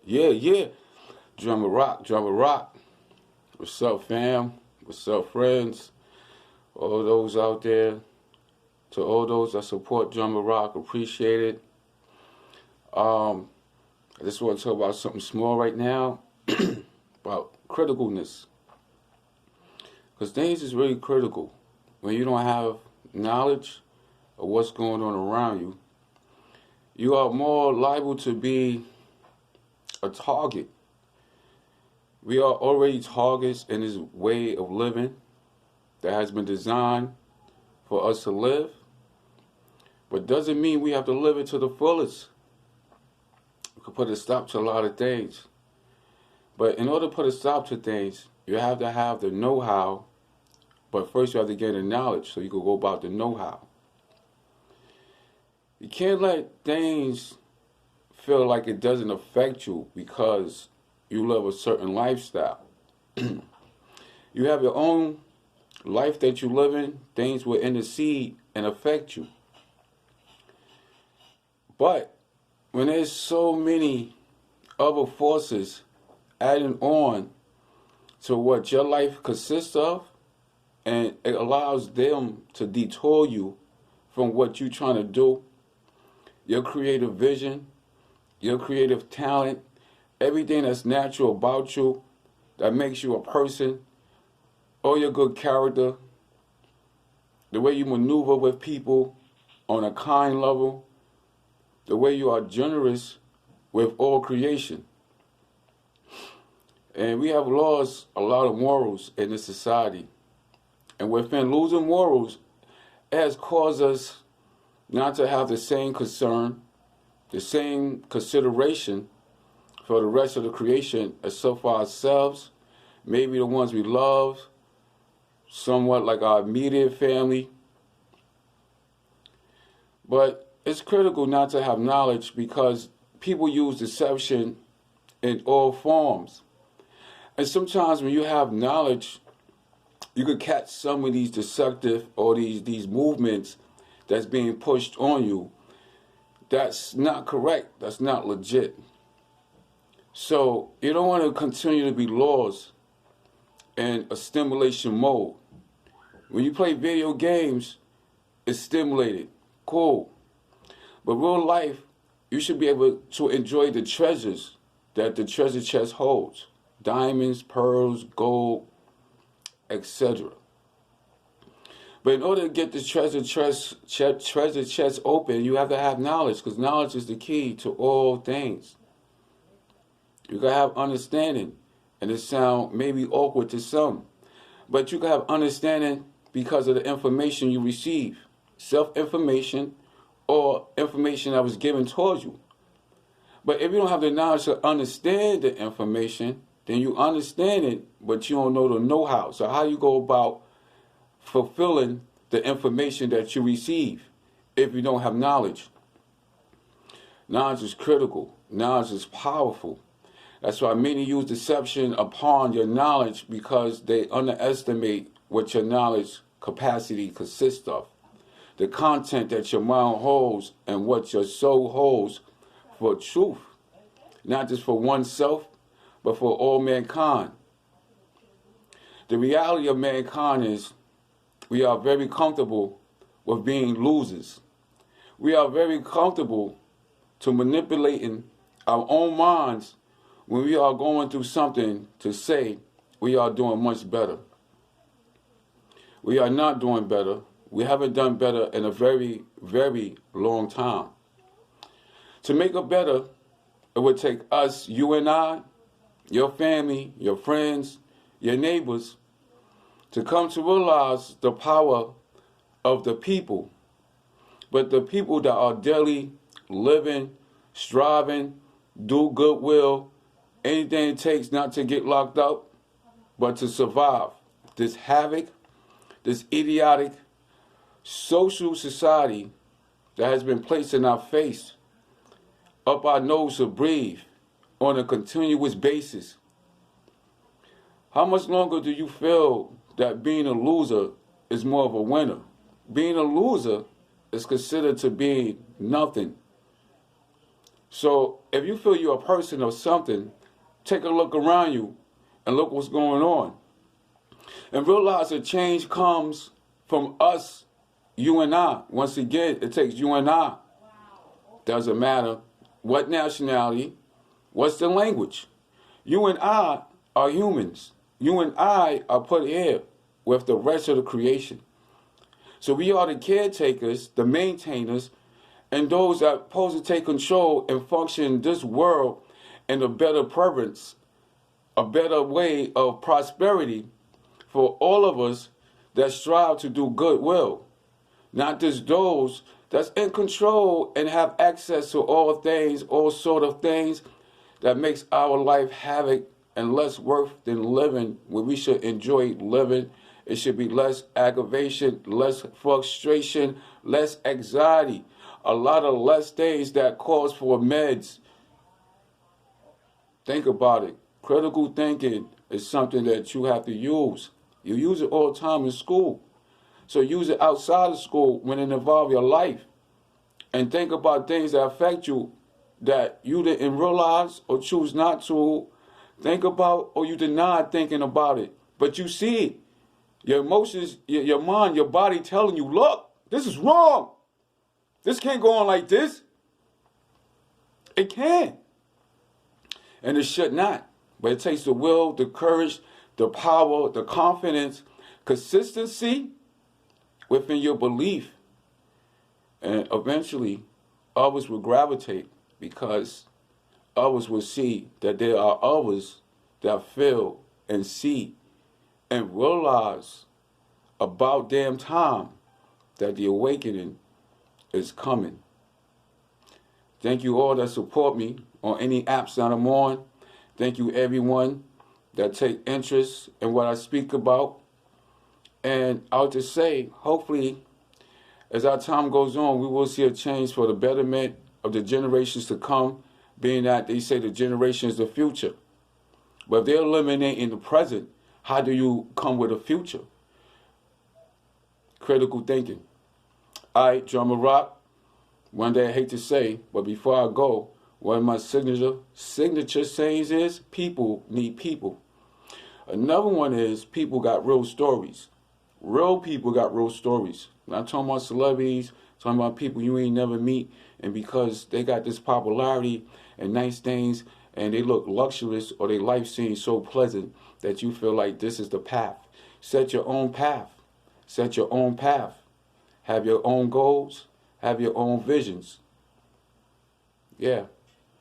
Yeah, yeah. Drummer rock, drummer rock. What's up, fam? What's up, friends? All those out there. To all those that support drummer rock, appreciate it. Um, I just want to talk about something small right now about criticalness. Because things is really critical. When you don't have knowledge of what's going on around you, you are more liable to be a target. We are already targets in this way of living that has been designed for us to live, but doesn't mean we have to live it to the fullest. We could put a stop to a lot of things. But in order to put a stop to things, you have to have the know-how, but first you have to gain the knowledge so you can go about the know-how. You can't let things feel like it doesn't affect you because you live a certain lifestyle. You have your own life that you live in, things will intercede and affect you. But when there's so many other forces adding on to what your life consists of, and it allows them to detour you from what you're trying to do, your creative vision, your creative talent, everything that's natural about you that makes you a person, all your good character, the way you maneuver with people on a kind level, the way you are generous with all creation. And we have lost a lot of morals in this society. And within losing morals, it has caused us not to have the same concern, the same consideration for the rest of the creation except for ourselves, maybe the ones we love, somewhat like our immediate family. But it's critical not to have knowledge because people use deception in all forms. And sometimes when you have knowledge, you could catch some of these deceptive or these movements that's being pushed on you. That's not correct. That's not legit. So you don't want to continue to be lost in a stimulation mode. When you play video games, it's stimulated. Cool. But real life, you should be able to enjoy the treasures that the treasure chest holds. Diamonds, pearls, gold, etc. But in order to get the treasure chest open, you have to have knowledge, because knowledge is the key to all things. You gotta have understanding, and it sounds maybe awkward to some, but you gotta have understanding because of the information you receive, self-information or information that was given towards you. But if you don't have the knowledge to understand the information, then you understand it, but you don't know the know-how. So how do you go about fulfilling the information that you receive if you don't have knowledge? Knowledge is critical. Knowledge is powerful. That's why many use deception upon your knowledge because they underestimate what your knowledge capacity consists of. The content that your mind holds and what your soul holds for truth. Not just for oneself, but for all mankind. The reality of mankind is we are very comfortable with being losers. We are very comfortable to manipulating our own minds when we are going through something to say we are doing much better. We are not doing better. We haven't done better in a very, very long time. To make it better, it would take us, you and I, your family, your friends, your neighbors, to come to realize the power of the people. But the people that are daily living, striving, do goodwill, anything it takes not to get locked up, but to survive this havoc, this idiotic social society that has been placed in our face, up our nose to breathe on a continuous basis. How much longer do you feel that being a loser is more of a winner? Being a loser is considered to be nothing. So if you feel you're a person or something, take a look around you and look what's going on. And realize that change comes from us, you and I. Once again, it takes you and I. Doesn't matter what nationality, what's the language. You and I are humans. You and I are put here with the rest of the creation. So we are the caretakers, the maintainers, and those that are supposed to take control and function this world in a better preference, a better way of prosperity for all of us that strive to do goodwill. Not just those that's in control and have access to all things, all sort of things that makes our life havoc and less worth than living, where we should enjoy living. It should be less aggravation, less frustration, less anxiety. A lot of less things that cause for meds. Think about it. Critical thinking is something that you have to use. You use it all the time in school. So use it outside of school when it involves your life. And think about things that affect you that you didn't realize or choose not to think about, or you deny thinking about it. But you see it. Your emotions, your mind, your body telling you, look, this is wrong. This can't go on like this. It can. And it should not. But it takes the will, the courage, the power, the confidence, consistency within your belief. And eventually, others will gravitate because others will see that there are others that feel and see and realize about damn time that the awakening is coming. Thank you all that support me on any apps that I'm on. Thank you everyone that take interest in what I speak about. And I'll just say, hopefully, as our time goes on, we will see a change for the betterment of the generations to come, being that they say the generation is the future. But if they're eliminating the present, how do you come with a future? Critical thinking. All right, Drummer Rock. One day I hate to say, but before I go, one of my signature sayings is, people need people. Another one is, people got real stories. Real people got real stories. I'm not talking about celebrities, talking about people you ain't never meet, and because they got this popularity and nice things, and they look luxurious, or their life seems so pleasant that you feel like this is the path. Set your own path. Set your own path. Have your own goals. Have your own visions. Yeah.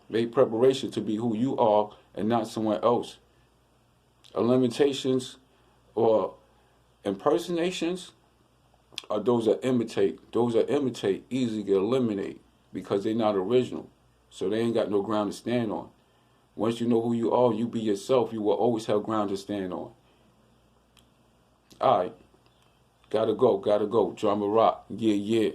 Make preparation to be who you are and not someone else. Limitations or impersonations are those that imitate. Those that imitate easily get eliminated because they're not original. So they ain't got no ground to stand on. Once you know who you are, you be yourself, you will always have ground to stand on. All right. Gotta go. Drummer Rock. Yeah, yeah.